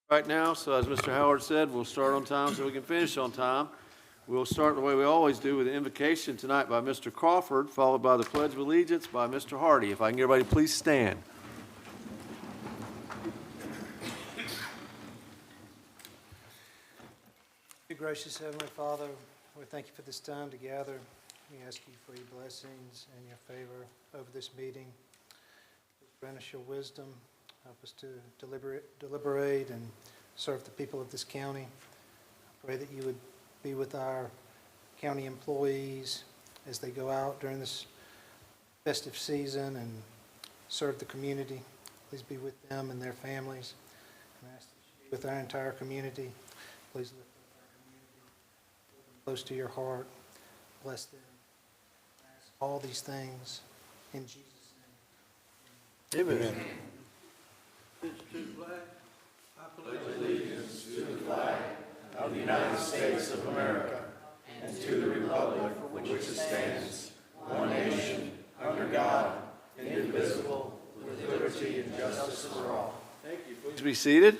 right now, so as Mr. Howard said, we'll start on time so we can finish on time. We'll start the way we always do with an invocation tonight by Mr. Crawford, followed by the Pledge of Allegiance by Mr. Hardy. If I can get everybody, please stand. Dear gracious Heavenly Father, we thank you for this time to gather. We ask you for your blessings and your favor over this meeting. Grant us your wisdom. Help us to deliberate and serve the people of this county. I pray that you would be with our county employees as they go out during this festive season and serve the community. Please be with them and their families. And I ask that you be with our entire community. Please lift up our community, hold them close to your heart. Bless them. I ask all these things in Jesus' name. Amen. I pledge allegiance to the flag of the United States of America and to the republic for which it stands, one nation, under God, indivisible, with liberty and justice for all. Thank you. Please be seated.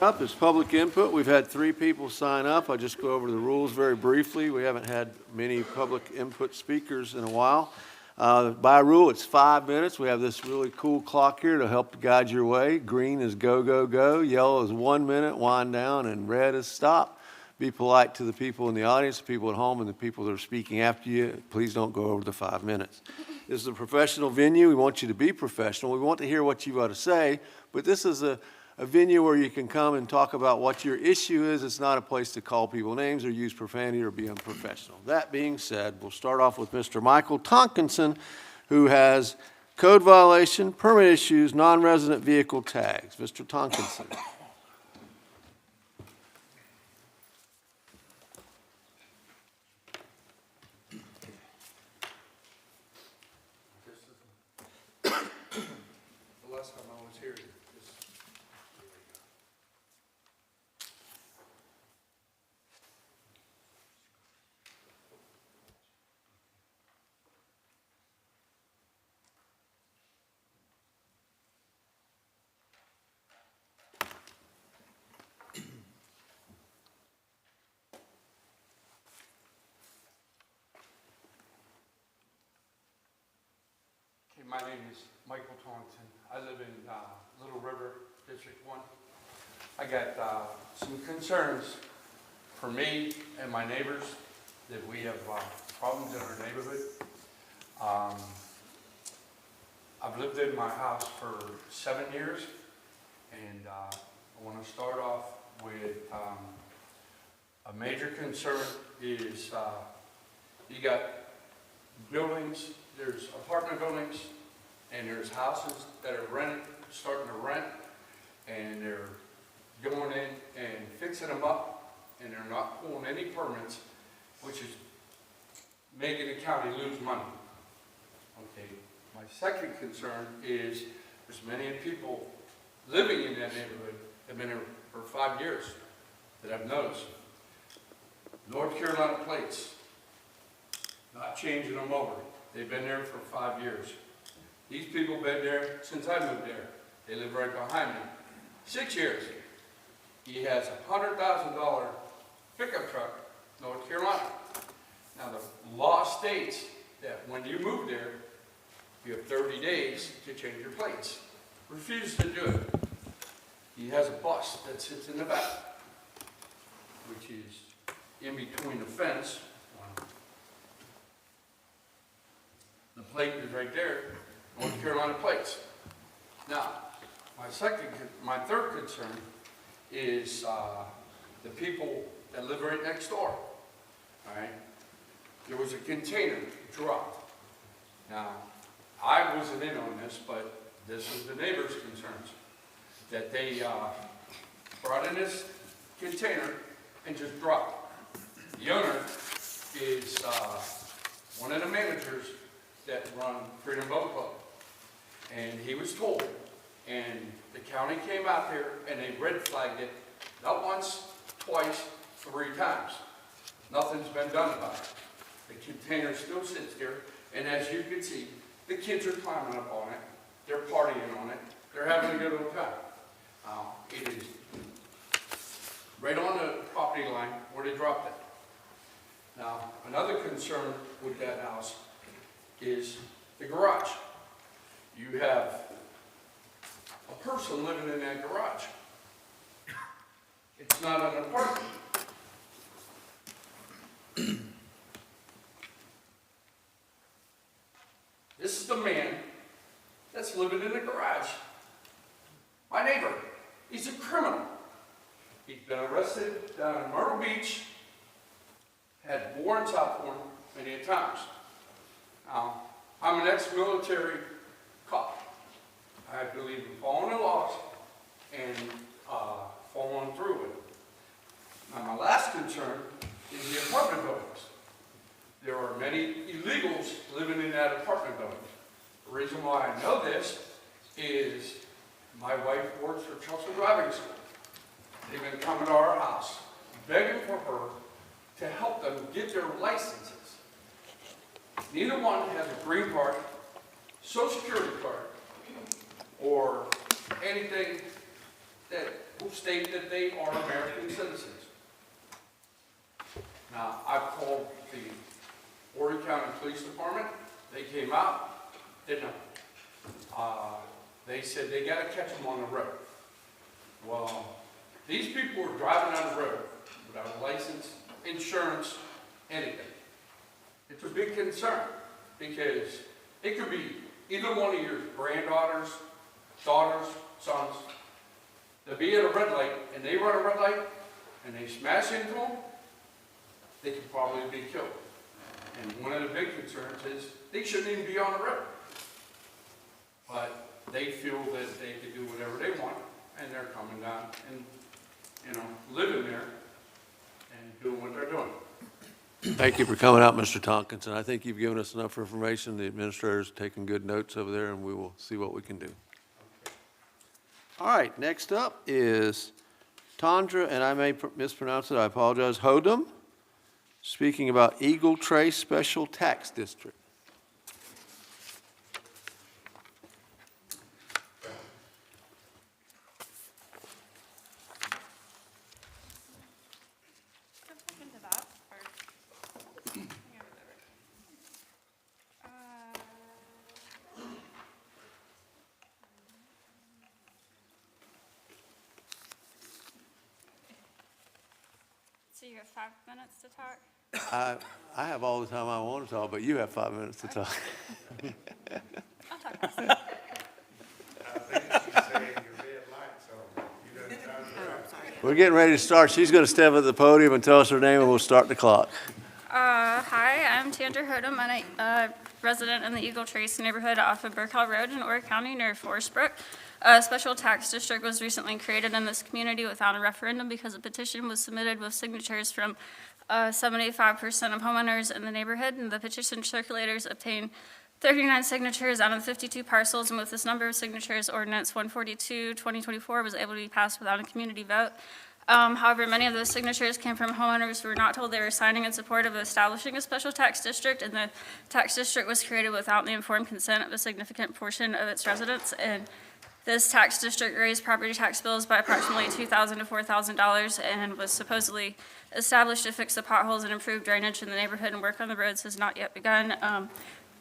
Up is public input. We've had 3 people sign up. I'll just go over the rules very briefly. We haven't had many public input speakers in a while. By rule, it's 5 minutes. We have this really cool clock here to help guide your way. Green is go, go, go. Yellow is 1 minute, wind down, and red is stop. Be polite to the people in the audience, the people at home, and the people that are speaking after you. Please don't go over the 5 minutes. This is a professional venue. We want you to be professional. We want to hear what you've got to say, but this is a venue where you can come and talk about what your issue is. It's not a place to call people names or use profanity or be unprofessional. That being said, we'll start off with Mr. Michael Tonkinson, who has code violation, permit issues, non-resident vehicle tags. Mr. Tonkinson. The last time I was here, my name is Michael Taunton. I live in Little River, District 1. I got some concerns for me and my neighbors that we have problems in our neighborhood. I've lived in my house for 7 years, and I want to start off with a major concern is you got buildings, there's apartment buildings, and there's houses that are rented, starting to rent, and they're going in and fixing them up, and they're not pulling any permits, which is making the county lose money. Okay, my second concern is there's many people living in that neighborhood have been there for 5 years that I've noticed. North Carolina plates, not changing them over. They've been there for 5 years. These people have been there since I moved there. They live right behind me. 6 years. He has a $100,000 pickup truck, North Carolina. Now the law states that when you move there, you have 30 days to change your plates. Refused to do it. He has a bus that sits in the back, which is in between the fence. The plate is right there, North Carolina plates. Now, my third concern is the people that live right next door. All right, there was a container dropped. Now, I wasn't in on this, but this is the neighbors' concerns that they brought in this container and just dropped. The owner is one of the managers that run Freedom Boat Club. And he was told, and the county came out there and they red flagged it, not once, twice, 3 times. Nothing's been done about it. The container still sits there, and as you can see, the kids are climbing up on it, they're partying on it, They're having a good old time. It is right on the property line where they dropped it. Now, another concern with that house is the garage. You have a person living in that garage. It's not an apartment. This is the man that's living in the garage. My neighbor, he's a criminal. He's been arrested down in Myrtle Beach, had warrants out for him many times. Now, I'm an ex-military cop. I believe in following the laws and following through with it. Now, my last concern is the apartment buildings. There are many illegals living in that apartment building. The reason why I know this is my wife works for Chelsea Driving School. They've been coming to our house, begging for her to help them get their licenses. Neither one has a green card, social security card, or anything that will state that they are American citizens. Now, I've called the Horry County Police Department. They came out, did nothing. They said they got to catch them on the road. Well, these people were driving down the road without a license, insurance, anything. It's a big concern because it could be either one of your granddaughters, daughters, sons. They'll be at a red light and they run a red light and they smash into them, they could probably be killed. And one of the big concerns is they shouldn't even be on the road. But they feel that they could do whatever they want, and they're coming down and, living there and doing what they're doing. Thank you for coming out, Mr. Tonkinson. I think you've given us enough information. The administrator's taking good notes over there, and we will see what we can do. All right, next up is Tondra, and I may mispronounce it, I apologize, Hodum, speaking about Eagle Trace Special Tax District. So you have 5 minutes to talk? I have all the time I want to talk, but you have 5 minutes to talk. I'll talk myself. We're getting ready to start. She's going to step at the podium and tell us her name, and we'll start the clock. Hi, I'm Tandra Hodum. I'm a resident in the Eagle Trace neighborhood off of Burkell Road in Horry County near Forest Brook. A special tax district was recently created in this community without a referendum because a petition was submitted with signatures from 75% of homeowners in the neighborhood, and the petition circulators obtained 39 signatures out of 52 parcels, and with this number of signatures, ordinance 142/2024 was able to be passed without a community vote. However, many of those signatures came from homeowners who were not told they were signing in support of establishing a special tax district, and the tax district was created without the informed consent of a significant portion of its residents. And this tax district raised property tax bills by approximately $2,000 to $4,000 and was supposedly established to fix the potholes and improve drainage in the neighborhood, and work on the roads has not yet begun.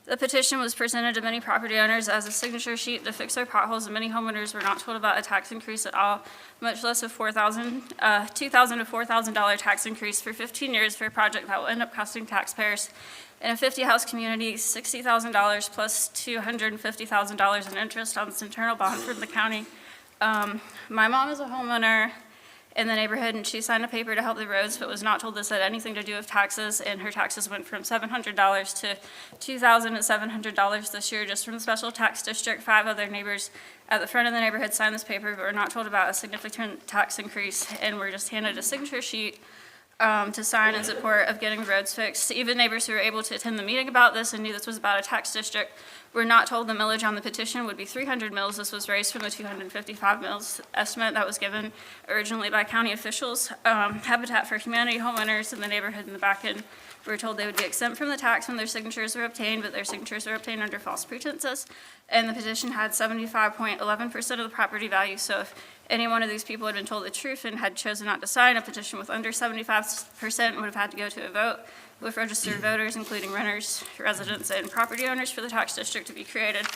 The petition was presented to many property owners as a signature sheet to fix their potholes, and many homeowners were not told about a tax increase at all, much less a $2,000 to $4,000 tax increase for 15 years for a project that will end up costing taxpayers in a 50-house community $60,000 plus $250,000 in interest on this internal bond from the county. My mom is a homeowner in the neighborhood, and she signed a paper to help the roads, but was not told this had anything to do with taxes, and her taxes went from $700 to $2,700 this year just from the special tax district. 5 other neighbors at the front of the neighborhood signed this paper, but were not told about a significant tax increase, and were just handed a signature sheet to sign in support of getting roads fixed. Even neighbors who were able to attend the meeting about this and knew this was about a tax district were not told the millage on the petition would be 300 mills. This was raised from the 255 mills estimate that was given originally by county officials. Habitat for Humanity homeowners in the neighborhood in the back end We were told they would be exempt from the tax when their signatures were obtained, but their signatures were obtained under false pretenses. And the petition had 75.11% of the property value, so if any one of these people had been told the truth and had chosen not to sign, a petition with under 75% would have had to go to a vote with registered voters, including renters, residents, and property owners, for the tax district to be created.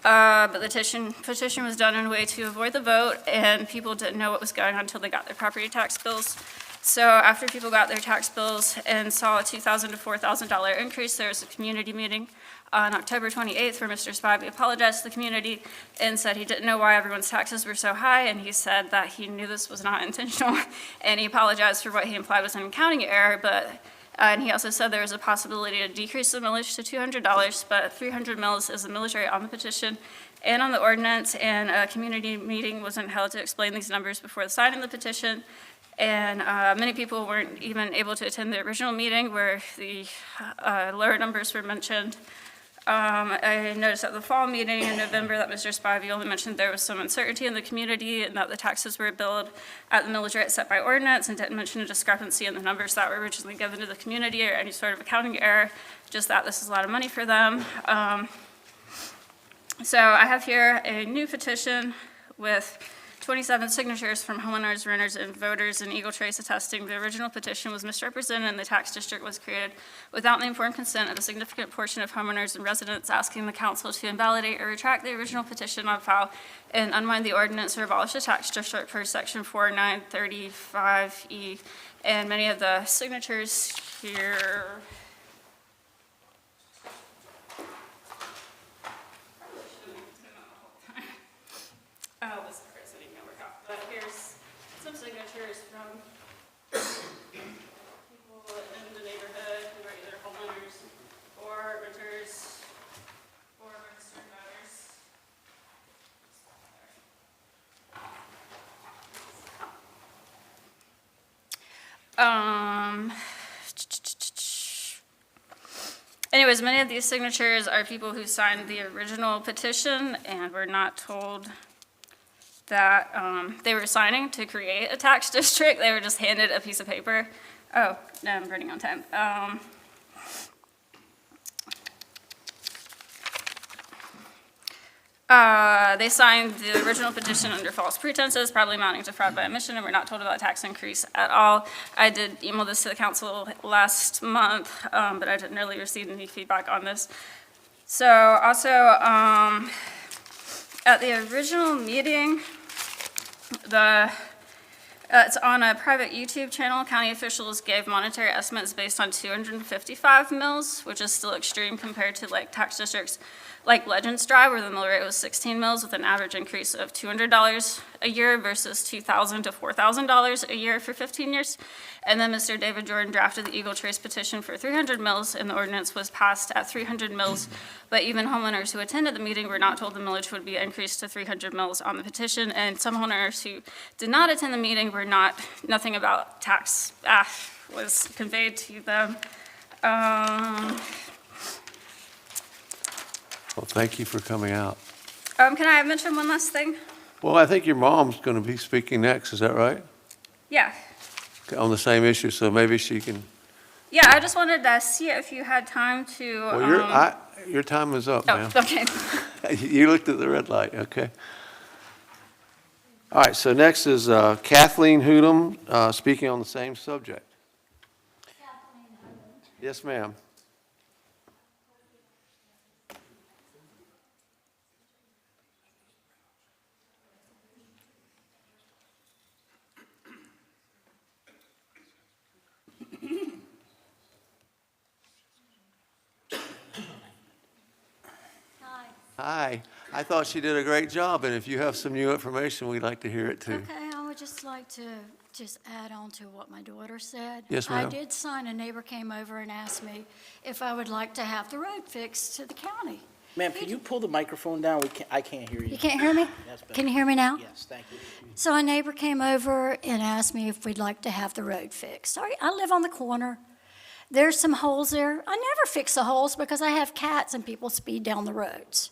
But the petition was done in a way to avoid the vote, and people didn't know what was going on until they got their property tax bills. So after people got their tax bills and saw a $2,000 to $4,000 increase, there was a community meeting on October 28th where Mr. Spivey apologized to the community and said he didn't know why everyone's taxes were so high, and he said that he knew this was not intentional, and he apologized for what he implied was an accounting error, and he also said there was a possibility to decrease the millage to $200, but 300 mills is the millage rate on the petition and on the ordinance, and a community meeting wasn't held to explain these numbers before signing the petition. And many people weren't even able to attend the original meeting where the lower numbers were mentioned. I noticed at the fall meeting in November that Mr. Spivey only mentioned there was some uncertainty in the community and that the taxes were billed at the millage rate set by ordinance, and didn't mention a discrepancy in the numbers that were originally given to the community or any sort of accounting error, just that this is a lot of money for them. So I have here a new petition with 27 signatures from homeowners, renters, and voters in Eagle Trace attesting the original petition was misrepresented and the tax district was created without the informed consent of a significant portion of homeowners and residents, asking the council to invalidate or retract the original petition on file and unwind the ordinance or abolish the tax district per section 4935E. And many of the signatures here. But here's some signatures from people in the neighborhood who are either homeowners or renters or registered voters. Anyways, many of these signatures are people who signed the original petition and were not told that they were signing to create a tax district. They were just handed a piece of paper. Oh, no, I'm running on time. They signed the original petition under false pretenses, probably amounting to fraud by omission, and were not told about a tax increase at all. I did email this to the council last month, but I didn't really receive any feedback on this. So also, at the original meeting, it's on a private YouTube channel. County officials gave monetary estimates based on 255 mills, which is still extreme compared to like tax districts like Legends Drive, where the mill rate was 16 mills with an average increase of $200 a year versus $2,000 to $4,000 a year for 15 years. And then Mr. David Jordan drafted the Eagle Trace petition for 300 mills, and the ordinance was passed at 300 mills. But even homeowners who attended the meeting were not told the millage would be increased to 300 mills on the petition. And some homeowners who did not attend the meeting were nothing about tax was conveyed to them. Well, thank you for coming out. Can I mention one last thing? Well, I think your mom's going to be speaking next, is that right? Yeah. On the same issue, so maybe she can. Yeah, I just wanted to see if you had time to. Well, your time is up, ma'am. Oh, okay. You looked at the red light, okay. All right, so next is Kathleen Hoodum, speaking on the same subject. Yes, ma'am. Hi. I thought she did a great job, and if you have some new information, we'd like to hear it too. Okay, I would just like to add on to what my daughter said. Yes, ma'am. I did sign, a neighbor came over and asked me if I would like to have the road fixed to the county. Ma'am, can you pull the microphone down? I can't hear you. You can't hear me? That's better. Can you hear me now? Yes, thank you. So a neighbor came over and asked me if we'd like to have the road fixed. Sorry, I live on the corner. There's some holes there. I never fix the holes because I have cats and people speed down the roads.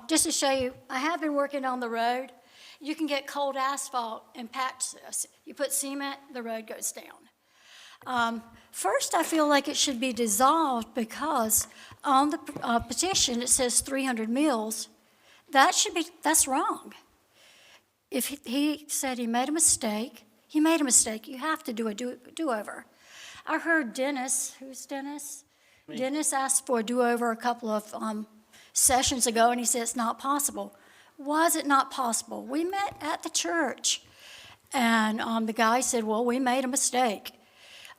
Just to show you, I have been working on the road. You can get cold asphalt and patch this. You put cement, the road goes down. First, I feel like it should be dissolved because on the petition, it says 300 meals. That's wrong. If he said he made a mistake, he made a mistake. You have to do a do-over. I heard Dennis, who's Dennis? Me. Dennis asked for a do-over a couple of sessions ago, and he said it's not possible. Was it not possible? We met at the church, and the guy said, well, we made a mistake.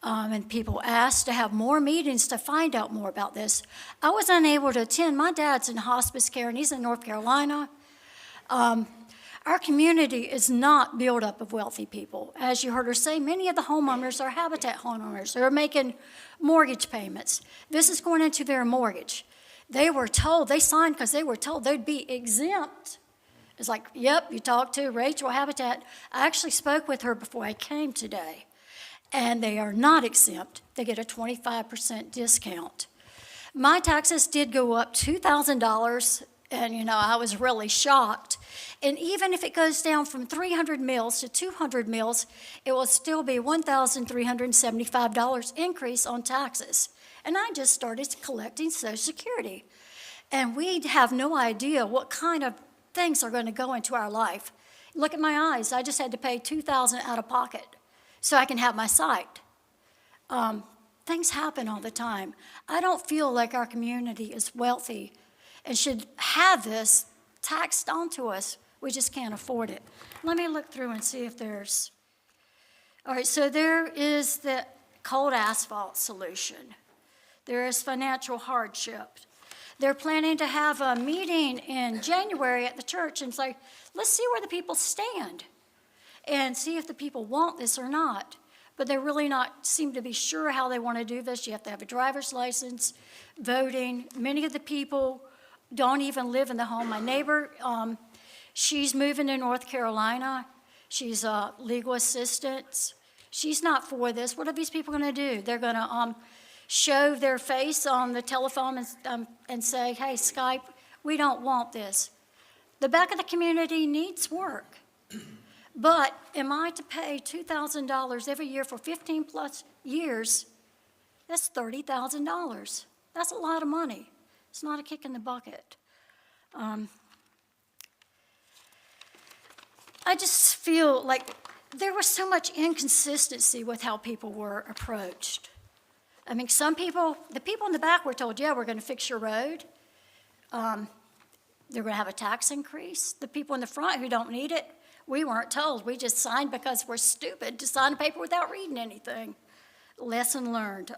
And people asked to have more meetings to find out more about this. I was unable to attend. My dad's in hospice care, and he's in North Carolina. Our community is not built up of wealthy people. As you heard her say, many of the homeowners are habitat homeowners. They're making mortgage payments. This is going into their mortgage. They were told, they signed because they were told they'd be exempt. It's like, yep, you talked to Rachel Habitat. I actually spoke with her before I came today. And they are not exempt. They get a 25% discount. My taxes did go up $2,000, and I was really shocked. And even if it goes down from 300 meals to 200 meals, it will still be $1,375 increase on taxes. And I just started collecting Social Security. And we have no idea what kind of things are going to go into our life. Look at my eyes. I just had to pay $2,000 out of pocket so I can have my sight. Things happen all the time. I don't feel like our community is wealthy and should have this taxed onto us. We just can't afford it. Let me look through and see if there's... All right, so there is the cold asphalt solution. There is financial hardship. They're planning to have a meeting in January at the church and say, let's see where the people stand and see if the people want this or not. But they're really not seem to be sure how they want to do this. You have to have a driver's license, voting. Many of the people don't even live in the home. My neighbor, she's moving to North Carolina. She's a legal assistant. She's not for this. What are these people going to do? They're going to show their face on the telephone and say, hey, Skype, we don't want this. The back of the community needs work. But am I to pay $2,000 every year for 15 plus years? That's $30,000. That's a lot of money. It's not a kick in the bucket. I just feel like there was so much inconsistency with how people were approached. I mean, some people, the people in the back were told, yeah, we're going to fix your road. They're going to have a tax increase. The people in the front who don't need it, we weren't told. We just signed because we're stupid to sign a paper without reading anything. Lesson learned.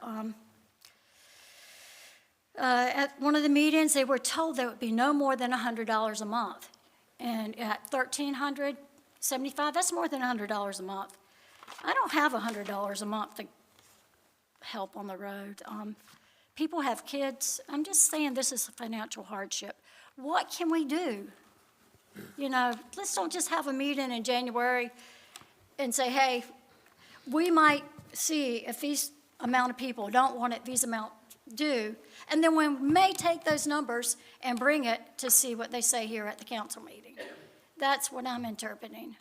At one of the meetings, they were told there would be no more than $100 a month. And at $1,375, that's more than $100 a month. I don't have $100 a month to help on the road. People have kids. I'm just saying this is a financial hardship. What can we do? Let's don't just have a meeting in January and say, hey, we might see if these amount of people don't want it, these amount do, and then we may take those numbers and bring it to see what they say here at the council meeting. That's what I'm interpreting.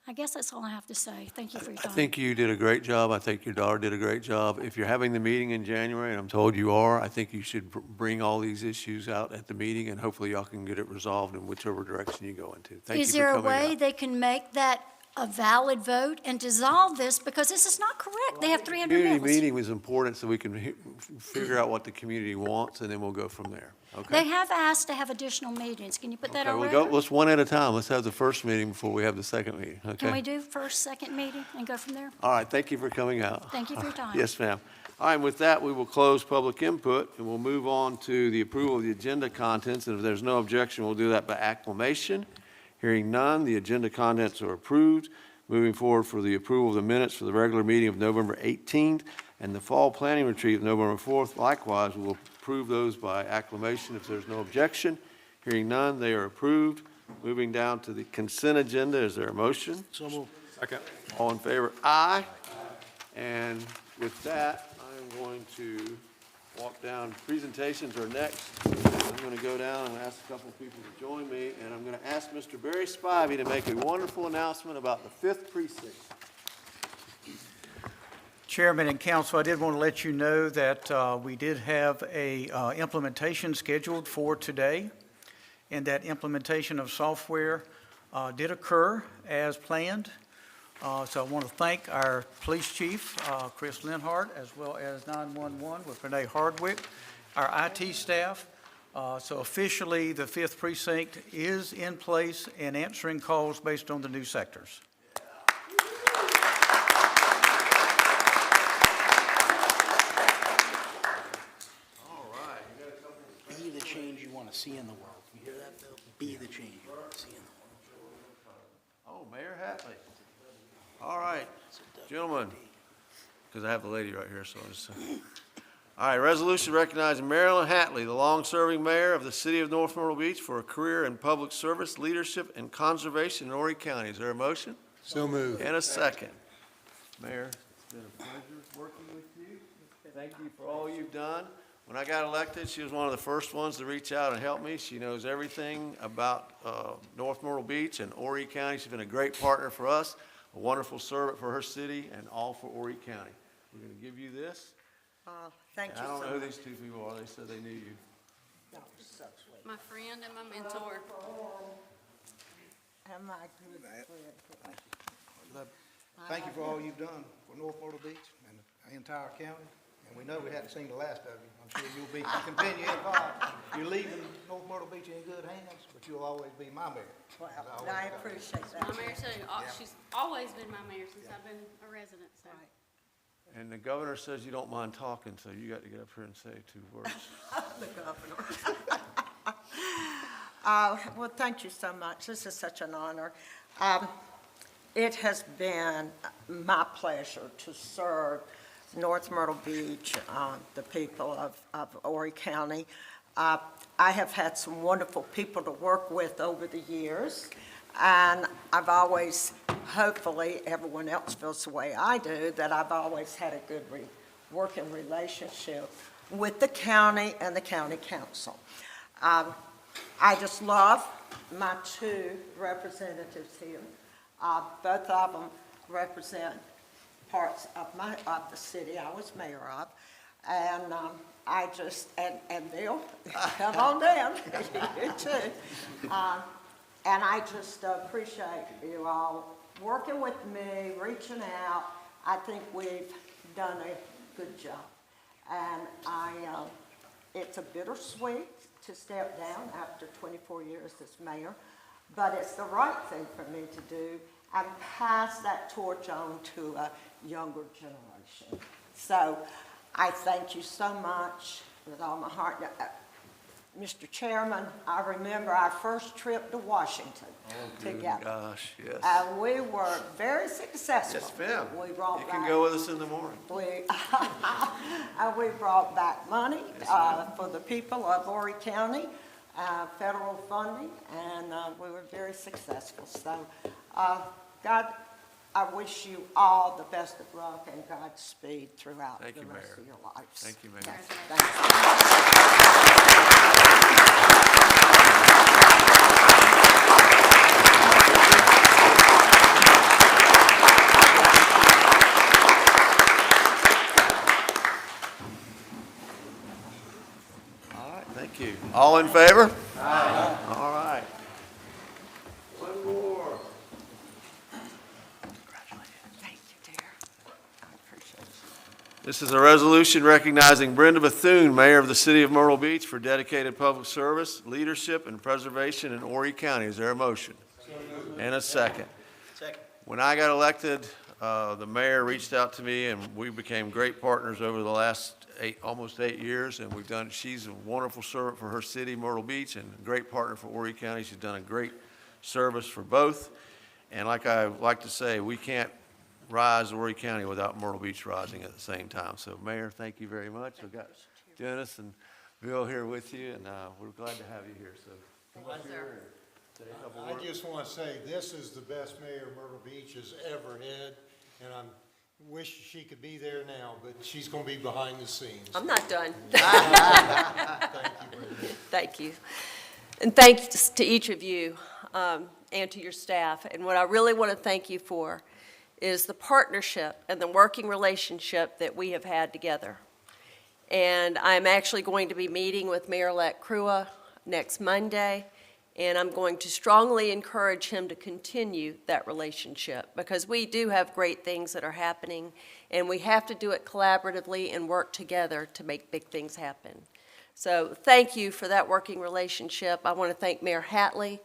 I guess that's all I have to say. Thank you for your time. I think you did a great job. I think your daughter did a great job. If you're having the meeting in January, and I'm told you are, I think you should bring all these issues out at the meeting, and hopefully y'all can get it resolved in whichever direction you go into. Thank you for coming out. Is there a way they can make that a valid vote and dissolve this, because this is not correct? They have 300 Community mills. meeting was important so we can figure out what the community wants, and then we'll go from there. Okay? They have asked to have additional meetings. Can you put that Okay, on we'll record? go, let's one at a time. Let's have the first meeting before we have the second meeting, okay? Can we do first, second meeting and go from there? All right, thank you for coming out. Thank you for your time. Yes, ma'am. All right, with that, we will close public input, and we'll move on to the approval of the agenda contents, and if there's no objection, we'll do that by acclamation. Hearing none, the agenda contents are approved. Moving forward for the approval of the minutes for the regular meeting of November 18th and the fall planning retreat of November 4th. Likewise, we will approve those by acclamation if there's no objection. Hearing none, they are approved. Moving down to the consent agenda, is there a motion? So moved. Second. All in favor? Aye. And with that, I'm going to walk down. Presentations are next. I'm going to go down and ask a couple of people to join me, and I'm going to ask Mr. Barry Spivey to make a wonderful announcement about the 5th precinct. Chairman and council, I did want to let you know that we did have a implementation scheduled for today, and that implementation of software did occur as planned. So I want to thank our police chief, Chris Linhart, as well as 911 with Renee Hardwick, our IT staff. So officially, the 5th Precinct is in place and answering calls based on the new sectors. All right, you got a couple. Be the change you want to see in the world. You hear that, Bill? Be the change you want to see in the world. Oh, Mayor Hatley. All right, gentlemen, because I have the lady right here, so I'll just. All right, resolution recognizing Marilyn Hatley, the long-serving mayor of the city of North Myrtle Beach, for a career in public service, leadership, and conservation in Horry County. Is there a motion? So moved. And a second. Mayor, it's been a pleasure working with you. Thank you for all you've done. When I got elected, she was one of the first ones to reach out and help me. She knows everything about North Myrtle Beach and Horry County. She's been a great partner for us, a wonderful servant for her city, and all for Horry County. We're going to give you this. Thank you And I so don't much. know who these two people are. They said they knew you. No, so sweet. My friend and my mentor. And my good friend. Thank you for all you've done for North Myrtle Beach and the entire county. And we know we haven't seen the last of you. I'm sure you'll be, continue involved. You're leaving North Myrtle Beach in good hands, but you'll always be my mayor. Well, As always I have. appreciate that. My mayor too. She's always been my mayor since I've been a resident, so. Right. And the governor says you don't mind talking, so you got to get up here and say 2 words. The governor. Well, thank you so much. This is such an honor. It has been my pleasure to serve North Myrtle Beach, the people of Horry County. I have had some wonderful people to work with over the years, and I've always, hopefully everyone else feels the way I do, that I've always had a good working relationship with the county and the county council. I just love my 2 representatives here. Both of them represent parts of the city I was mayor of. And I just, and Bill, come on down, you too. And I just appreciate you all working with me, reaching out. I think we've done a good job. And it's a bittersweet to step down after 24 years as mayor, but it's the right thing for me to do and pass that torch on to a younger generation. So I thank you so much with all my heart. Mr. Chairman, I remember our first trip to Washington together. Gosh, yes. And we were very successful. Yes, ma'am. We brought You can back- go with us in the morning. We brought back money for the people of Horry County, federal funding, and we were very successful. So, God, I wish you all the best of luck and Godspeed throughout Thank the you, rest Mayor. of your lives. Thank you, Mayor. Thank you. All right, thank you. All in favor? Aye. All right. One more. Thank you, dear. I appreciate it. This is a resolution recognizing Brenda Bethune, Mayor of the City of Myrtle Beach, for dedicated public service, leadership, and preservation in Horry County. Is there a motion? And a second. Second. When I got elected, the mayor reached out to me, and we became great partners over the last almost 8 years, and she's a wonderful servant for her city, Myrtle Beach, and a great partner for Horry County. She's done a great service for both. And like I like to say, we can't rise Horry County without Myrtle Beach rising at the same time. So, Mayor, thank you very much. We've got Dennis and Bill here with you, and we're glad to have you here. So, come up here and say a couple I words. just want to say, this is the best mayor Myrtle Beach has ever had, and I wish she could be there now, but she's going to be behind the scenes. I'm not done. Thank you, Brenda. Thank you. And thanks to each of you and to your staff. And what I really want to thank you for is the partnership and the working relationship that we have had together. And I'm actually going to be meeting with Mayor-elect Crua next Monday, and I'm going to strongly encourage him to continue that relationship, because we do have great things that are happening, and we have to do it collaboratively and work together to make big things happen. So thank you for that working relationship. I want to thank Mayor Hatley,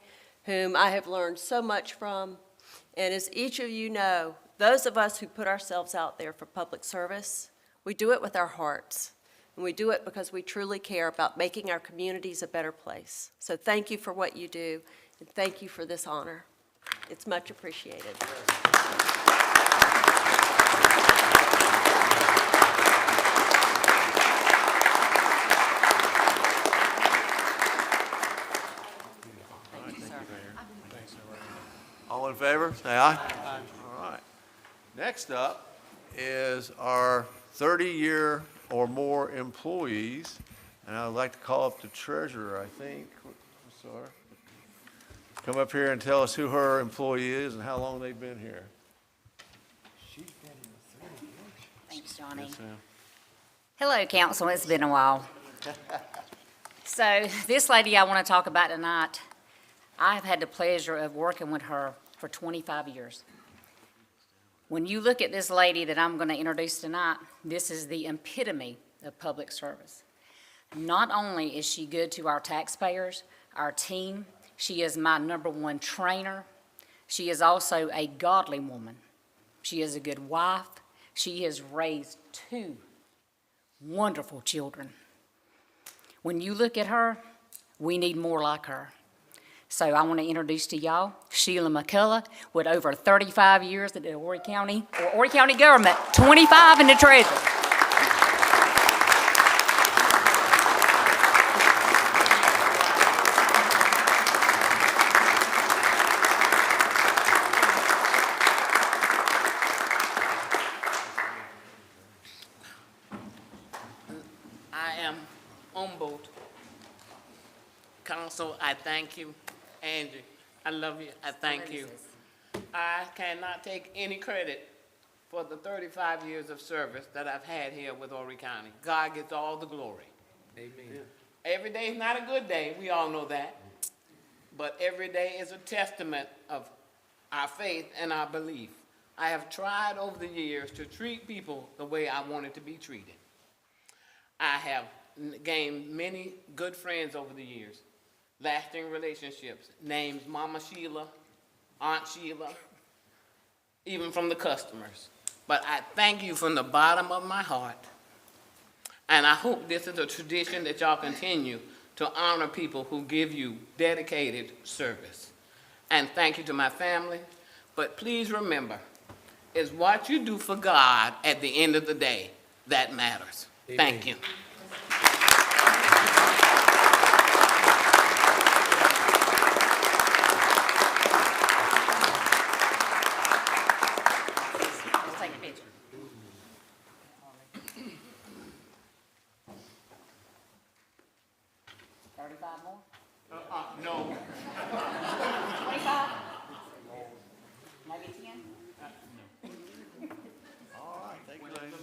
whom I have learned so much from. And as each of you know, those of us who put ourselves out there for public service, we do it with our hearts. And we do it because we truly care about making our communities a better place. So thank you for what you do, and thank you for this honor. It's much appreciated. All in favor, say aye. Aye. All right. Next up is our 30-year or more employees, and I'd like to call up the treasurer, I think. Sorry. Come up here and tell us who her employee is and how long they've been here. Thanks, Johnny. Yes, ma'am. Hello, council. It's been a while. So this lady I want to talk about tonight, I've had the pleasure of working with her for 25 years. When you look at this lady that I'm going to introduce tonight, this is the epitome of public service. Not only is she good to our taxpayers, our team, she is my #1 trainer. She is also a godly woman. She is a good wife. She has raised 2 wonderful children. When you look at her, we need more like her. So I want to introduce to y'all Sheila McCullough with over 35 years at the Horry County, or Horry County government, 25 in the treasury. I am humbled. Council, I thank you. Angie, I love you. I thank you. I cannot take any credit for the 35 years of service that I've had here with Horry County. God gets all the glory. Amen. Every day is not a good day. We all know that. But every day is a testament of our faith and our belief. I have tried over the years to treat people the way I wanted to be treated. I have gained many good friends over the years. Lasting relationships, names Mama Sheila, Aunt Sheila, even from the customers. But I thank you from the bottom of my heart, and I hope this is a tradition that y'all continue to honor people who give you dedicated service. And thank you to my family, but please remember, it's what you do for God at the end of the day that matters. Amen. Thank you. No. 25? Maybe 10? All right, thank you, ladies.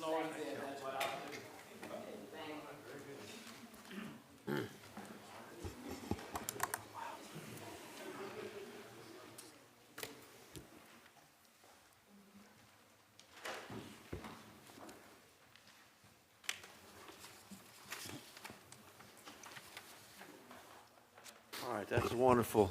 All right, that's a wonderful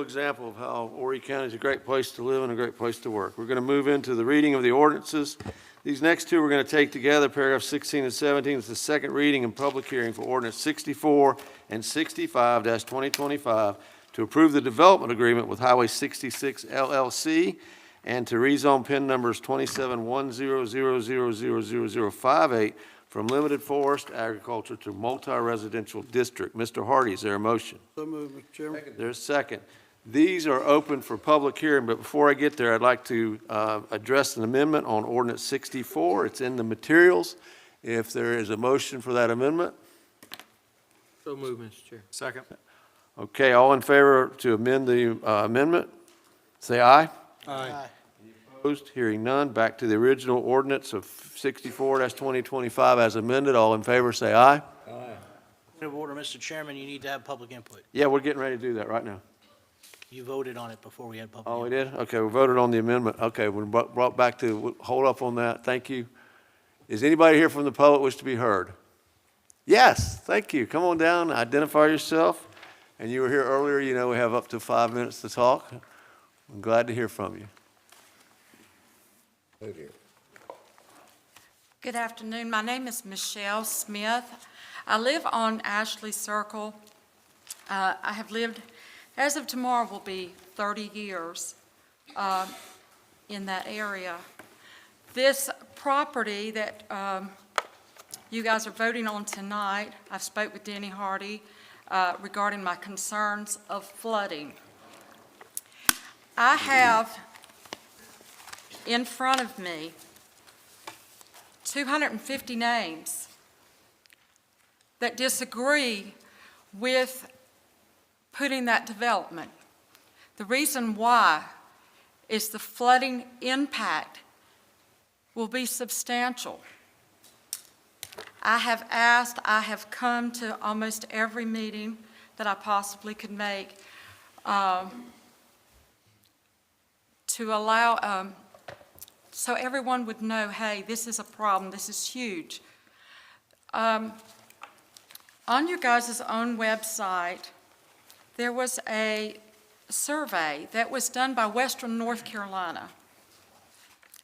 example of how Horry County is a great place to live and a great place to work. We're going to move into the reading of the ordinances. These next two we're going to take together, paragraphs 16 and 17. It's the second reading and public hearing for ordinance 64 and 65-2025 to approve the development agreement with Highway 66 LLC and to rezone PIN numbers 2710000058 from limited forest agriculture to multi-residential district. Mr. Hardy, is there a motion? So moved, Mr. Chairman. There's a second. These are open for public hearing, but before I get there, I'd like to address an amendment on ordinance 64. It's in the materials. If there is a motion for that amendment. So moved, Mr. Chair. Second. Okay, all in favor to amend the amendment, say aye. Aye. Opposed? Hearing none. Back to the original ordinance of 64-2025 as amended. All in favor, say aye. Aye. Point of order, Mr. Chairman, you need to have public input. Yeah, we're getting ready to do that right now. You voted on it before we had public Oh, input. we did? Okay, we voted on the amendment. Okay, we brought back to, hold up on that. Thank you. Is anybody here from the public wish to be heard? Yes, thank you. Come on down, identify yourself. And you were here earlier, you know we have up to 5 minutes to talk. I'm glad to hear from you. Good afternoon. My name is Michelle Smith. I live on Ashley Circle. I have lived, as of tomorrow, will be 30 years in that area. This property that you guys are voting on tonight, I've spoke with Denny Hardy regarding my concerns of flooding. I have in front of me 250 names that disagree with putting that development. The reason why is the flooding impact will be substantial. I have asked, I have come to almost every meeting that I possibly could make to allow, so everyone would know, hey, this is a problem, this is huge. On your guys' own website, there was a survey that was done by Western North Carolina,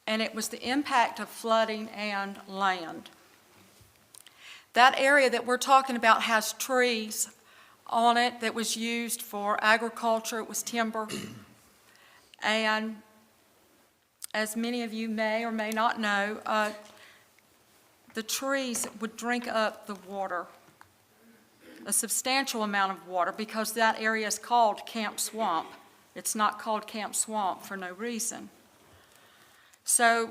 and it was the impact of flooding and land. That area that we're talking about has trees on it that was used for agriculture, it was timber, and as many of you may or may not know, the trees would drink up the water, a substantial amount of water, because that area is called Camp Swamp. It's not called Camp Swamp for no reason. So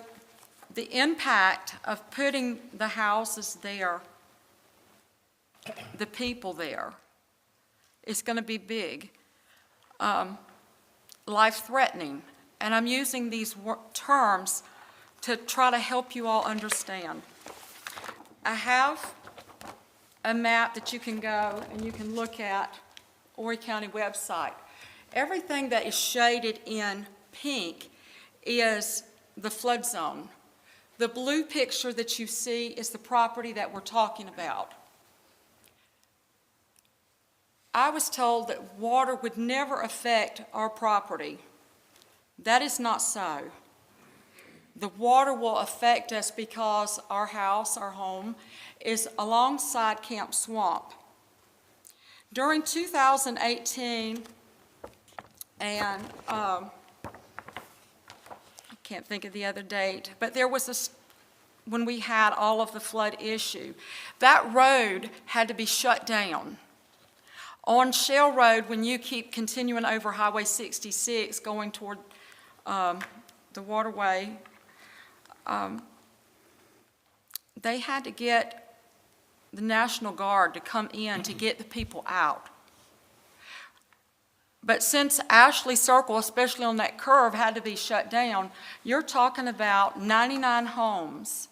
the impact of putting the houses there, the people there, is going to be big, life-threatening. And I'm using these terms to try to help you all understand. I have a map that you can go and you can look at, Horry County website. Everything that is shaded in pink is the flood zone. The blue picture that you see is the property that we're talking about. I was told that water would never affect our property. That is not so. The water will affect us because our house, our home, is alongside Camp Swamp. During 2018, and I can't think of the other date, but there was when we had all of the flood issue, that road had to be shut down. On Shell Road, when you keep continuing over Highway 66 going toward the waterway, they had to get the National Guard to come in to get the people out. But since Ashley Circle, especially on that curve, had to be shut down, you're talking about 99 homes.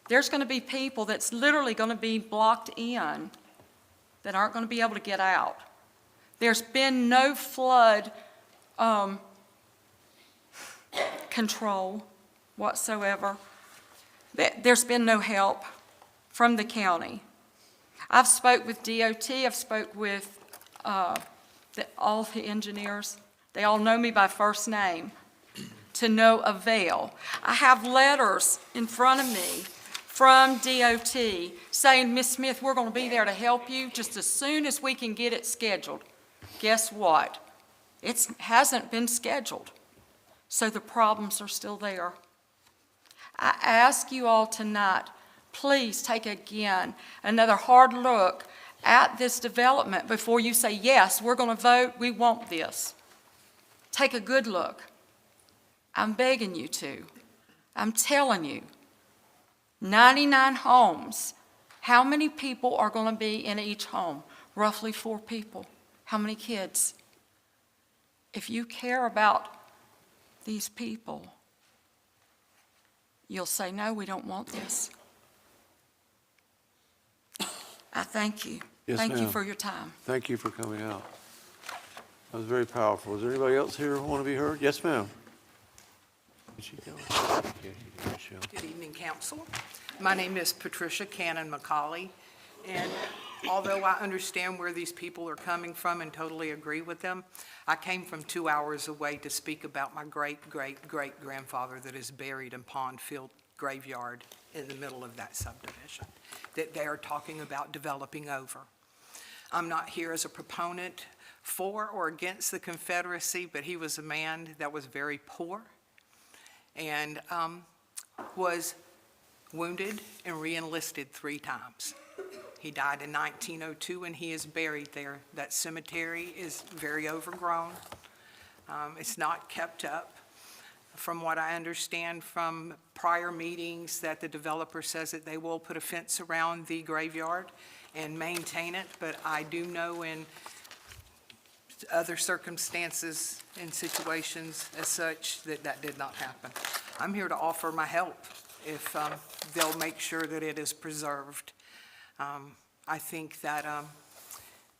There's going to be people that's literally going to be blocked in that aren't going to be able to get out. There's been no flood control whatsoever. There's been no help from the county. I've spoke with DOT, I've spoke with all the engineers. They all know me by first name, to no avail. I have letters in front of me from DOT saying, Ms. Smith, we're going to be there to help you just as soon as we can get it scheduled. Guess what? It hasn't been scheduled. So the problems are still there. I ask you all tonight, please take again another hard look at this development before you say, yes, we're going to vote, we want this. Take a good look. I'm begging you to. I'm telling you. 99 homes. How many people are going to be in each home? Roughly 4 people. How many kids? If you care about these people, you'll say, no, we don't want this. I thank you. Yes, Thank you ma'am. for your time. Thank you for coming out. That was very powerful. Is there anybody else here who want to be heard? Yes, ma'am. Where'd she go? Yeah, she did, Michelle. Good evening, council. My name is Patricia Cannon McCauley, and although I understand where these people are coming from and totally agree with them, I came from 2 hours away to speak about my great-great-great-grandfather that is buried in Pond Field Graveyard in the middle of that subdivision that they are talking about developing over. I'm not here as a proponent for or against the Confederacy, but he was a man that was very poor and was wounded and re-enlisted 3 times. He died in 1902 and he is buried there. That cemetery is very overgrown. It's not kept up. From what I understand from prior meetings, that the developer says that they will put a fence around the graveyard and maintain it, but I do know in other circumstances and situations as such that that did not happen. I'm here to offer my help if they'll make sure that it is preserved. I think that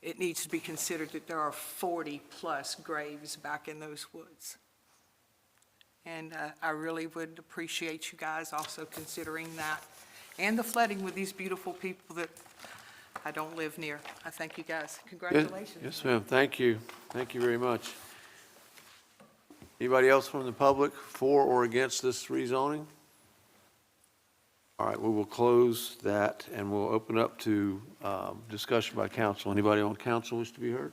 it needs to be considered that there are 40-plus graves back in those woods. And I really would appreciate you guys also considering that and the flooding with these beautiful people that I don't live near. I thank you guys. Congratulations. Yes, ma'am. Thank you. Thank you very much. Anybody else from the public for or against this rezoning? All right, we will close that and we'll open up to discussion by council. Anybody on council wish to be heard?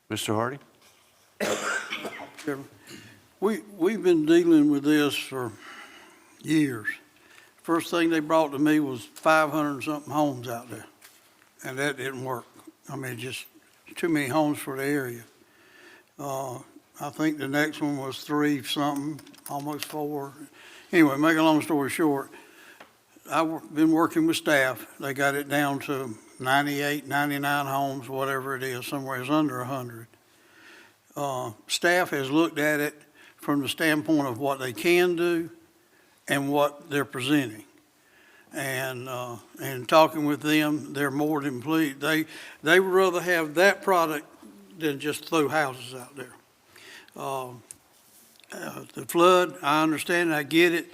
Mr. Hardy? Chairman, we've been dealing with this for years. First thing they brought to me was 500 and something homes out there, and that didn't work. I mean, just too many homes for the area. I think the next one was 3 something, almost 4. Anyway, make a long story short, I've been working with staff. They got it down to 98, 99 homes, whatever it is, somewhere it's under 100. Staff has looked at it from the standpoint of what they can do and what they're presenting. And talking with them, they're more than pleased. They would rather have that product than just throw houses out there. The flood, I understand, I get it.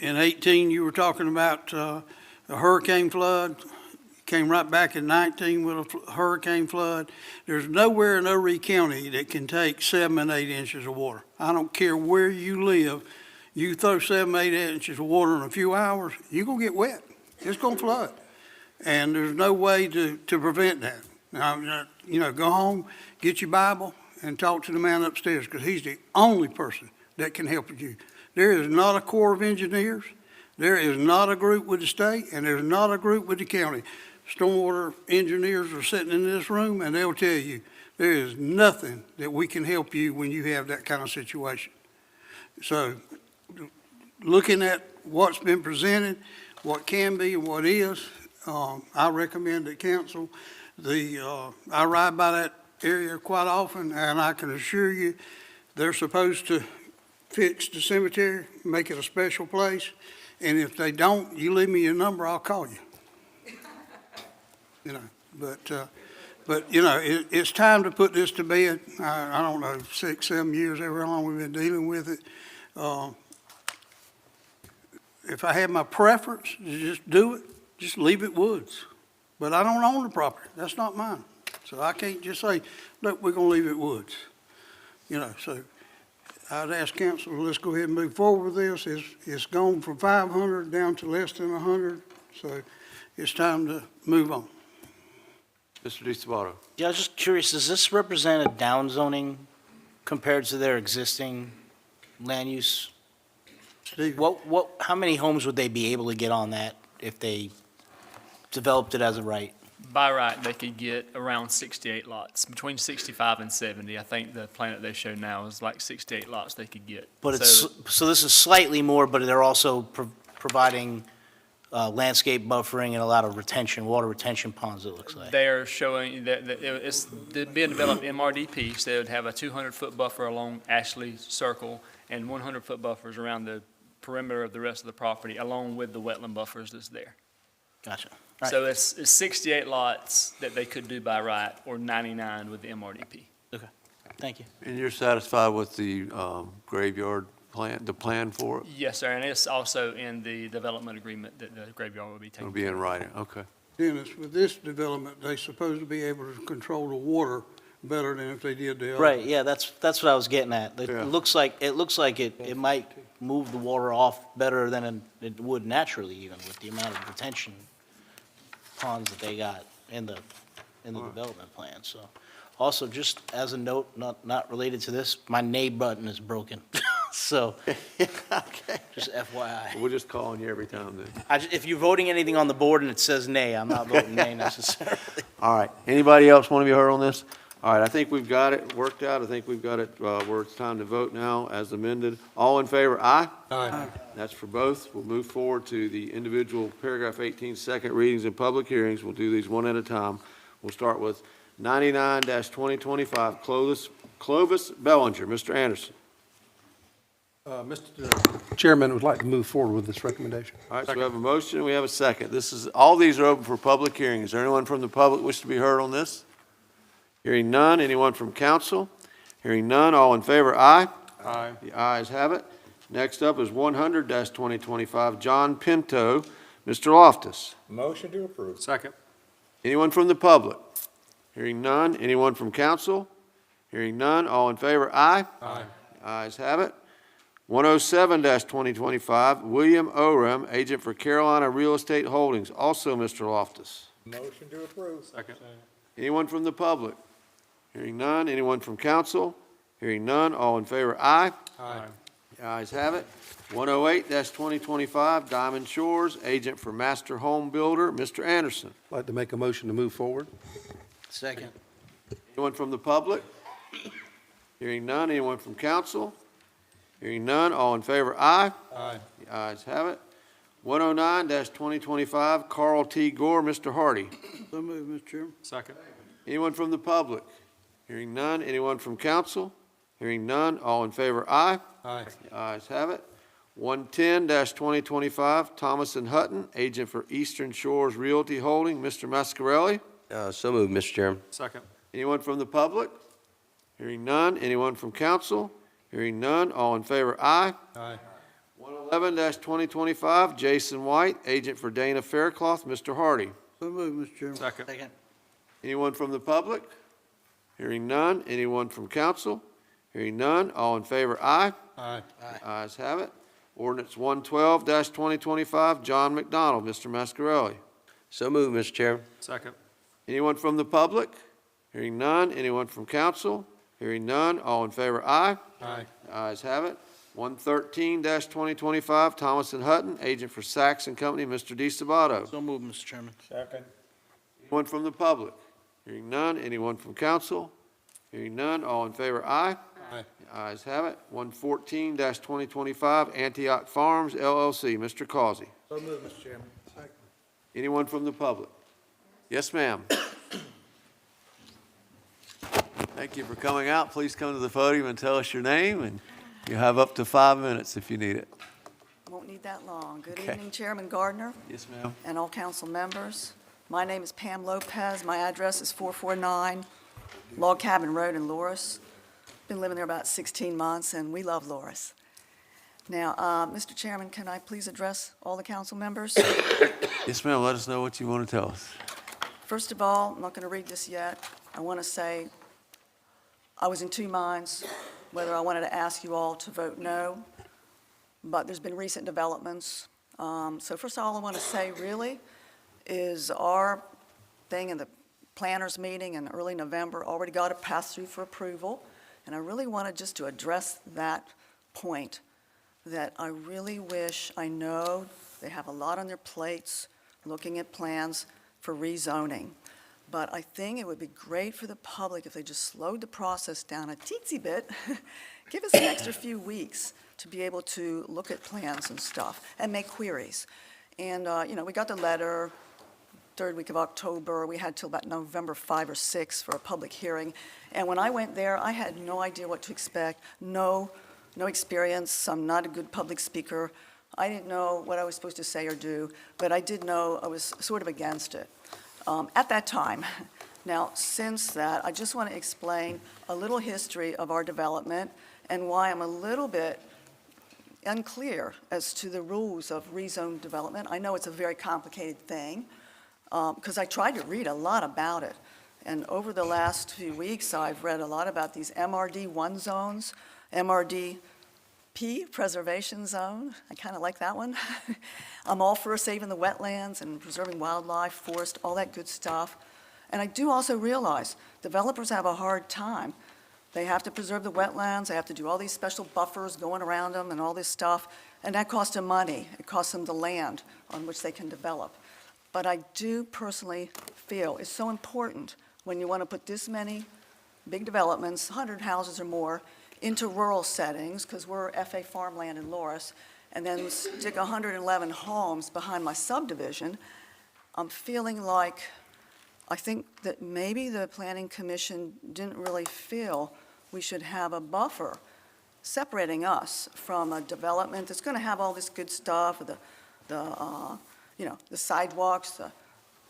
In 18, you were talking about a hurricane flood. Came right back in 19 with a hurricane flood. There's nowhere in Horry County that can take 7 and 8 inches of water. I don't care where you live. You throw 7, 8 inches of water in a few hours, you're going to get wet. It's going to flood. And there's no way to prevent that. Now, go home, get your Bible, and talk to the man upstairs, because he's the only person that can help you. There is not a Corps of Engineers. There is not a group with the state, and there's not a group with the county. Stormwater engineers are sitting in this room, and they'll tell you there is nothing that we can help you when you have that kind of situation. So looking at what's been presented, what can be and what is, I recommend that council, I ride by that area quite often, and I can assure you they're supposed to fix the cemetery, make it a special place, and if they don't, you leave me your number, I'll call you. It's time to put this to bed. I don't know, 6, 7 years, however long we've been dealing with it. If I had my preference to just do it, just leave it woods. But I don't own the property. That's not mine. So I can't just say, look, we're going to leave it woods. So I'd ask council, let's go ahead and move forward with this. It's gone from 500 down to less than 100. So it's time to move on. Mr. DeSabato. Yeah, I was just curious, does this represent a downzoning compared to their existing land use? Steve? How many homes would they be able to get on that if they developed it as a right? By right, they could get around 68 lots, between 65 and 70. I think the plan that they show now is like 68 lots they could get. But so this is slightly more, but they're also providing landscape buffering and a lot of retention, water retention ponds, it looks like. They're showing that it's being developed MRDP, so they would have a 200-foot buffer along Ashley Circle and 100-foot buffers around the perimeter of the rest of the property, along with the wetland buffers that's there. Gotcha. All right. So it's 68 lots that they could do by right, or 99 with the MRDP. Okay, thank you. And you're satisfied with the graveyard plan, the plan for it? Yes, sir, and it's also in the development agreement that the graveyard will be It'll taking. be in writing, okay. Dennis, with this development, they supposed to be able to control the water better than if they did the other. Right, yeah, that's what I was getting at. Yeah. It looks like it might move the water off better than it would naturally, even with the amount of retention ponds that they got in the development plan, so. Also, just as a note, not related to this, my nay button is broken, so, Okay. just FYI. We're just calling you every time then. If you're voting anything on the board and it says nay, I'm not voting nay necessarily. All right. Anybody else want to be heard on this? All right, I think we've got it worked out. I think we've got it where it's time to vote now as amended. All in favor, aye? Aye. That's for both. We'll move forward to the individual paragraph 18 second readings and public hearings. We'll do these one at a time. We'll start with 99-2025 Clovis Bellinger. Mr. Anderson. Mr. Chairman, would like to move forward with this recommendation. All right, so we have a motion, we have a second. All these are open for public hearing. Is there anyone from the public wish to be heard on this? Hearing none. Anyone from council? Hearing none. All in favor, aye? Aye. The ayes have it. Next up is 100-2025 John Pinto. Mr. Loftus. Motion to approve. Second. Anyone from the public? Hearing none. Anyone from council? Hearing none. All in favor, aye? Aye. The ayes have it. 107-2025 William Orem, agent for Carolina Real Estate Holdings. Also Mr. Loftus. Motion to approve. Second. Anyone from the public? Hearing none. Anyone from council? Hearing none. All in favor, aye? Aye. The ayes have it. 108-2025 Diamond Shores, agent for Master Home Builder, Mr. Anderson. I'd like to make a motion to move forward. Second. Anyone from the public? Hearing none. Anyone from council? Hearing none. All in favor, aye? Aye. The ayes have it. 109-2025 Carl T. Gore, Mr. Hardy. So moved, Mr. Chairman. Second. Anyone from the public? Hearing none. Anyone from council? Hearing none. All in favor, aye? Aye. The ayes have it. 110-2025 Thomas and Hutton, agent for Eastern Shores Realty Holding, Mr. Mascarelli. So moved, Mr. Chairman. Second. Anyone from the public? Hearing none. Anyone from council? Hearing none. All in favor, aye? Aye. 111-2025 Jason White, agent for Dana Faircloth, Mr. Hardy. So moved, Mr. Chairman. Second. Anyone from the public? Hearing none. Anyone from council? Hearing none. All in favor, aye? Aye. Ayes have it. Ordinance 112-2025 John McDonald, Mr. Mascarelli. So moved, Mr. Chairman. Second. Anyone from the public? Hearing none. Anyone from council? Hearing none. All in favor, aye? Aye. The ayes have it. 113-2025 Thomas and Hutton, agent for Sachs and Company, Mr. DeSabato. So moved, Mr. Chairman. Second. Anyone from the public? Hearing none. Anyone from council? Hearing none. All in favor, aye? Aye. The ayes have it. 114-2025 Antioch Farms LLC, Mr. Causey. So moved, Mr. Chairman. Second. Anyone from the public? Yes, ma'am. Thank you for coming out. Please come to the podium and tell us your name, and you have up to 5 minutes if you need it. Won't need that long. Good Okay. evening, Chairman Gardner Yes, ma'am. and all council members. My name is Pam Lopez. My address is 449 Log Cabin Road in Loris. Been living there about 16 months, and we love Loris. Now, Mr. Chairman, can I please address all the council members? Yes, ma'am. Let us know what you want to tell us. First of all, I'm not going to read this yet. I want to say I was in two minds whether I wanted to ask you all to vote no, but there's been recent developments. So first of all, I want to say really is our thing in the planners meeting in early November already got it passed through for approval, and I really wanted just to address that point, that I really wish, I know they have a lot on their plates looking at plans for rezoning, but I think it would be great for the public if they just slowed the process down a teensy bit, give us an extra few weeks to be able to look at plans and stuff and make queries. And, we got the letter, third week of October. We had till about November 5 or 6 for a public hearing. And when I went there, I had no idea what to expect, no experience. I'm not a good public speaker. I didn't know what I was supposed to say or do, but I did know I was sort of against it at that time. Now, since that, I just want to explain a little history of our development and why I'm a little bit unclear as to the rules of rezone development. I know it's a very complicated thing, because I tried to read a lot about it. And over the last few weeks, I've read a lot about these MRD1 zones, MRDP, preservation zone. I kind of like that one. I'm all for saving the wetlands and preserving wildlife, forest, all that good stuff. And I do also realize developers have a hard time. They have to preserve the wetlands, they have to do all these special buffers going around them and all this stuff, and that costs them money. It costs them the land on which they can develop. But I do personally feel it's so important when you want to put this many big developments, 100 houses or more, into rural settings, because we're FA farmland in Loris, and then stick 111 homes behind my subdivision. I'm feeling like, I think that maybe the Planning Commission didn't really feel we should have a buffer separating us from a development that's going to have all this good stuff, the sidewalks, the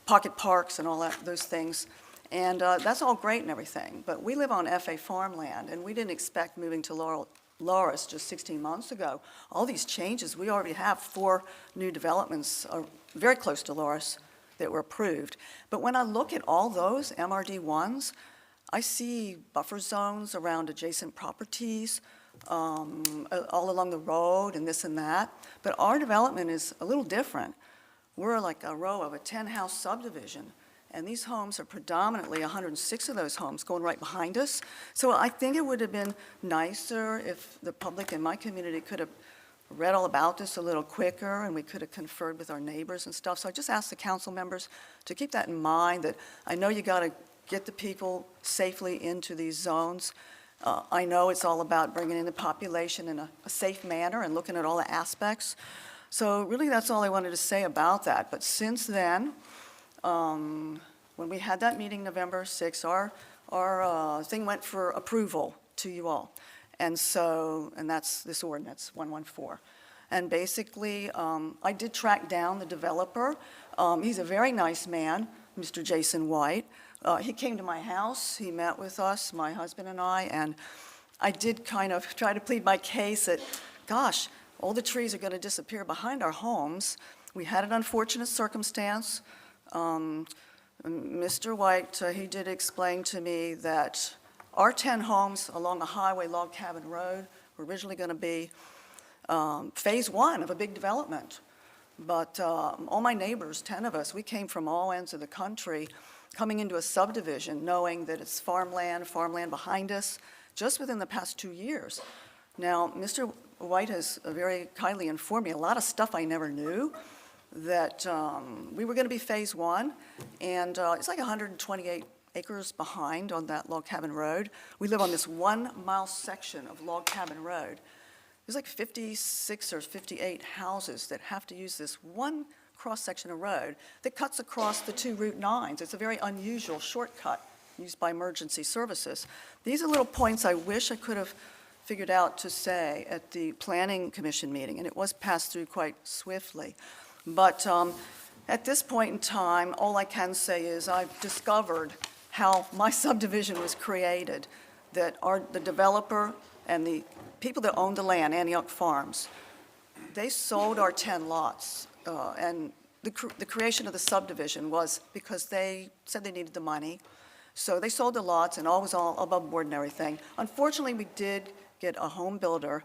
pocket parks and all that, those things. And that's all great and everything, but we live on FA farmland, and we didn't expect moving to Loris just 16 months ago. All these changes, we already have 4 new developments very close to Loris that were approved. But when I look at all those MRD1s, I see buffer zones around adjacent properties, all along the road and this and that. But our development is a little different. We're like a row of a 10-house subdivision, and these homes are predominantly 106 of those homes going right behind us. So I think it would have been nicer if the public in my community could have read all about this a little quicker, and we could have conferred with our neighbors and stuff. So I just ask the council members to keep that in mind, that I know you got to get the people safely into these zones. I know it's all about bringing in the population in a safe manner and looking at all the aspects. So really, that's all I wanted to say about that. But since then, when we had that meeting November 6th, our thing went for approval to you all. And that's this ordinance, 114. And basically, I did track down the developer. He's a very nice man, Mr. Jason White. He came to my house, he met with us, my husband and I did kind of try to plead my case that, gosh, all the trees are going to disappear behind our homes. We had an unfortunate circumstance. Mr. White, he did explain to me that our 10 homes along the highway log cabin road were originally going to be phase 1 of a big development. But all my neighbors, 10 of us, we came from all ends of the country coming into a subdivision knowing that it's farmland behind us just within the past 2 years. Now, Mr. White has very kindly informed me a lot of stuff I never knew, that we were going to be phase 1, and it's like 128 acres behind on that log cabin road. We live on this 1-mile section of log cabin road. There's like 56 or 58 houses that have to use this one cross-section of road that cuts across the 2 Route 9s. It's a very unusual shortcut used by emergency services. These are little points I wish I could have figured out to say at the Planning Commission meeting, and it was passed through quite swiftly. But at this point in time, all I can say is I've discovered how my subdivision was created, that the developer and the people that owned the land, Antioch Farms, they sold our 10 lots. And the creation of the subdivision was because they said they needed the money. So they sold the lots, and all was all above board and everything. Unfortunately, we did get a home builder,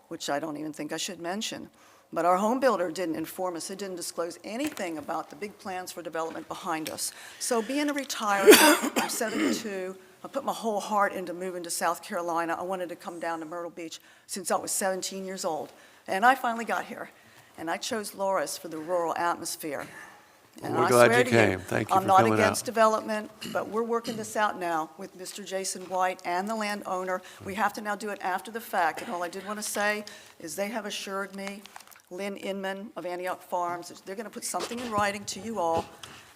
which I don't even think I should mention. But our home builder didn't inform us. It didn't disclose anything about the big plans for development behind us. So being a retiree, I'm 72, I put my whole heart into moving to South Carolina. I wanted to come down to Myrtle Beach since I was 17 years old. And I finally got here. And I chose Loris for the rural atmosphere. And We're I glad swear you to came. Thank you for I'm not coming against out. development, but we're working this out now with Mr. Jason White and the landowner. We have to now do it after the fact. And all I did want to say is they have assured me Lynn Inman of Antioch Farms. They're going to put something in writing to you all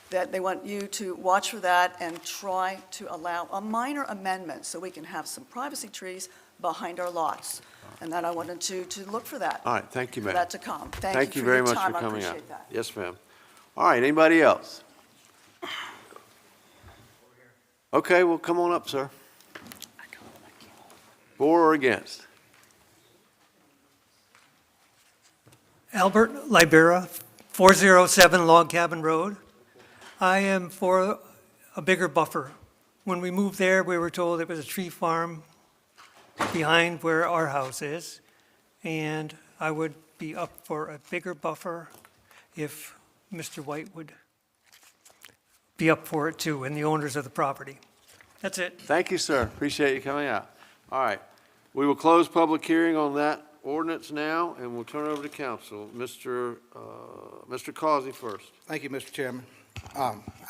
that they want you to watch for that and try to allow a minor amendment so we can have some privacy trees behind our lots. And that I wanted to look for that. All right, thank you, For ma'am. that to come. Thank you for very your much time. for coming I out. appreciate that. Yes, ma'am. All right, anybody else? Okay, well, come on up, sir. For or against? Albert Libera, 407 Log Cabin Road. I am for a bigger buffer. When we moved there, we were told it was a tree farm behind where our house is, and I would be up for a bigger buffer if Mr. White would be up for it too, and the owners of the property. That's it. Thank you, sir. Appreciate you coming out. All right, we will close public hearing on that ordinance now, and we'll turn it over to council. Mr. Causey first. Thank you, Mr. Chairman.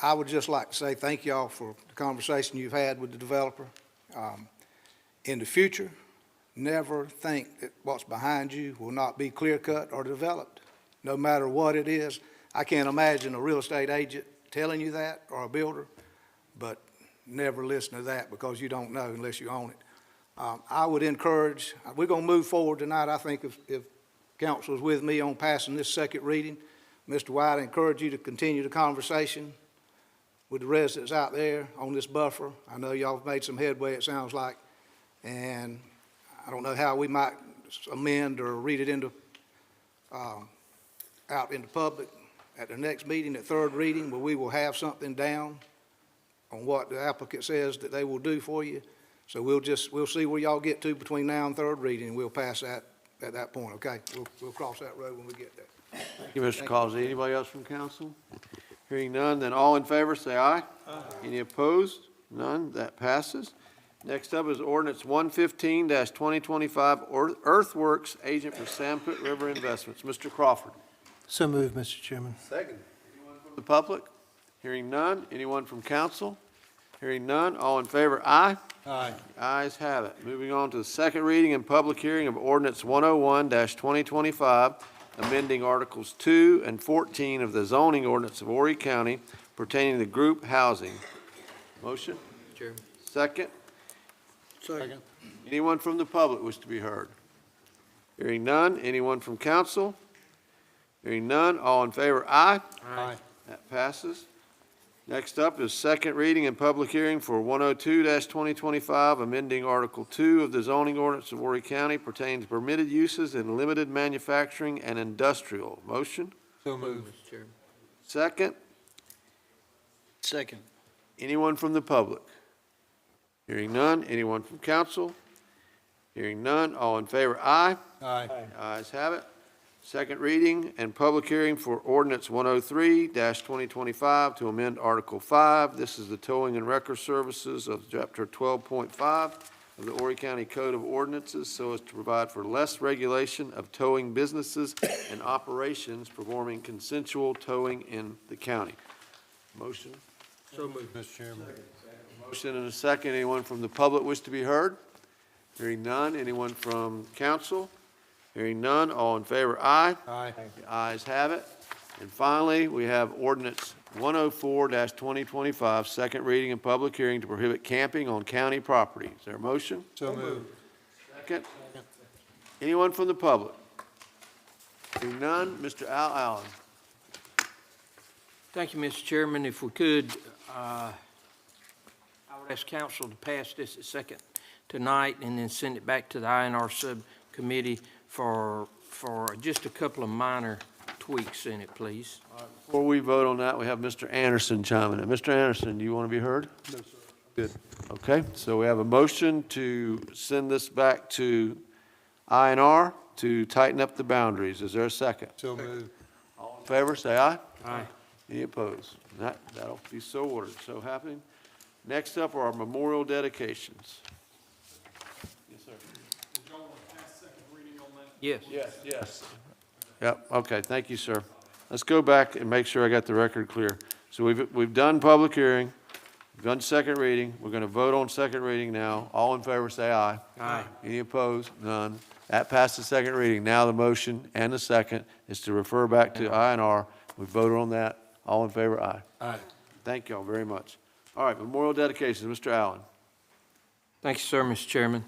I would just like to say thank y'all for the conversation you've had with the developer. In the future, never think that what's behind you will not be clear-cut or developed, no matter what it is. I can't imagine a real estate agent telling you that, or a builder, but never listen to that because you don't know unless you own it. I would encourage, we're going to move forward tonight. I think if council is with me on passing this second reading, Mr. White, I encourage you to continue the conversation with the residents out there on this buffer. I know y'all have made some headway, it sounds like, and I don't know how we might amend or read it into, out into public at the next meeting, at third reading, where we will have something down on what the applicant says that they will do for you. So we'll see where y'all get to between now and third reading, and we'll pass that at that point, okay? We'll cross that road when we get there. Thank you, Mr. Causey. Anybody else from council? Hearing none, then all in favor, say aye. Aye. Any opposed? None. That passes. Next up is ordinance 115-2025, Earthworks Agent for Sandpit River Investments. Mr. Crawford. So moved, Mr. Chairman. Second. Anyone from the public? Hearing none. Anyone from council? Hearing none. All in favor, aye. Aye. The ayes have it. Moving on to the second reading and public hearing of ordinance 101-2025, amending Articles 2 and 14 of the zoning ordinance of Horry County pertaining to group housing. Motion? Chairman. Second? Second. Anyone from the public wish to be heard? Hearing none. Anyone from council? Hearing none. All in favor, aye. Aye. That passes. Next up is second reading and public hearing for 102-2025, amending Article 2 of the zoning ordinance of Horry County pertaining to permitted uses in limited manufacturing and industrial. Motion? So moved, Mr. Chairman. Second? Second. Anyone from the public? Hearing none. Anyone from council? Hearing none. All in favor, aye. Aye. Ayes have it. Second reading and public hearing for ordinance 103-2025 to amend Article 5. This is the towing and wrecker services of Chapter 12.5 of the Horry County Code of Ordinances so as to provide for less regulation of towing businesses and operations performing consensual towing in the county. Motion? So moved, Mr. Chairman. Motion and a second. Anyone from the public wish to be heard? Hearing none. Anyone from council? Hearing none. All in favor, aye. Aye. The ayes have it. And finally, we have ordinance 104-2025, second reading and public hearing to prohibit camping on county property. Is there a motion? So moved. Second. Anyone from the public? Hearing none. Mr. Al Allen. Thank you, Mr. Chairman. If we could, I would ask council to pass this at second tonight and then send it back to the INR subcommittee for just a couple of minor tweaks in it, please. Before we vote on that, we have Mr. Anderson chiming in. Mr. Anderson, do you want to be heard? No, sir. Good. Okay, so we have a motion to send this back to INR to tighten up the boundaries. Is there a second? So moved. All in favor, say aye. Aye. Any opposed? That'll be so ordered, so happening. Next up are our memorial dedications. Yes, sir. Yes. Yes. Yep, okay, thank you, sir. Let's go back and make sure I got the record clear. So we've done public hearing, We've done second reading. We're going to vote on second reading now. All in favor, say aye. Aye. Any opposed? None. That passed the second reading. Now the motion and the second is to refer back to INR. We voted on that. All in favor, aye. Aye. Thank y'all very much. All right, memorial dedications, Mr. Allen. Thank you, sir, Mr. Chairman.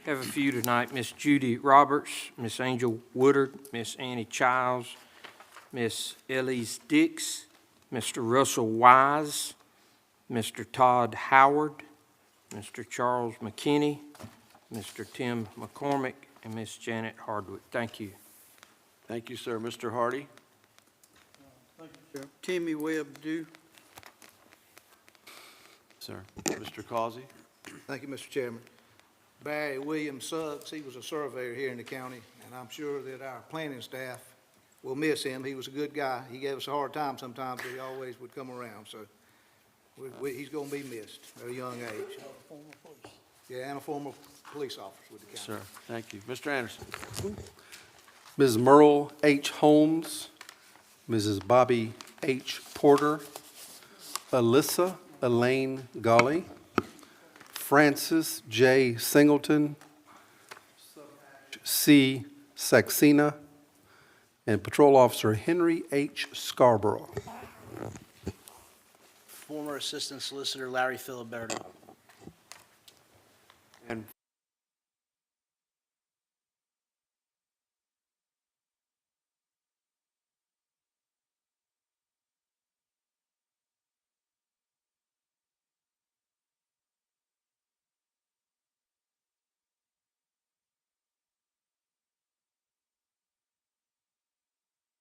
Have a few tonight. Miss Judy Roberts, Miss Angel Woodard, Miss Annie Childs, Miss Elise Dix, Mr. Russell Wise, Mr. Todd Howard, Mr. Charles McKinney, Mr. Tim McCormick, and Miss Janet Hardwick. Thank you. Thank you, sir. Mr. Hardy? Timmy Webb Dew. Sir. Mr. Causey? Thank you, Mr. Chairman. Barry Williams Suggs, he was a surveyor here in the county, and I'm sure that our planning staff will miss him. He was a good guy. He gave us a hard time sometimes, but he always would come around, so he's going to be missed at a young age. Yeah, and a former police officer with the county. Sir, thank you. Mr. Anderson? Ms. Merle H. Holmes, Mrs. Bobby H. Porter, Alyssa Elaine Golly, Francis J. Singleton, C. Saxena, and Patrol Officer Henry H. Scarborough. Former Assistant Solicitor Larry Filiberto.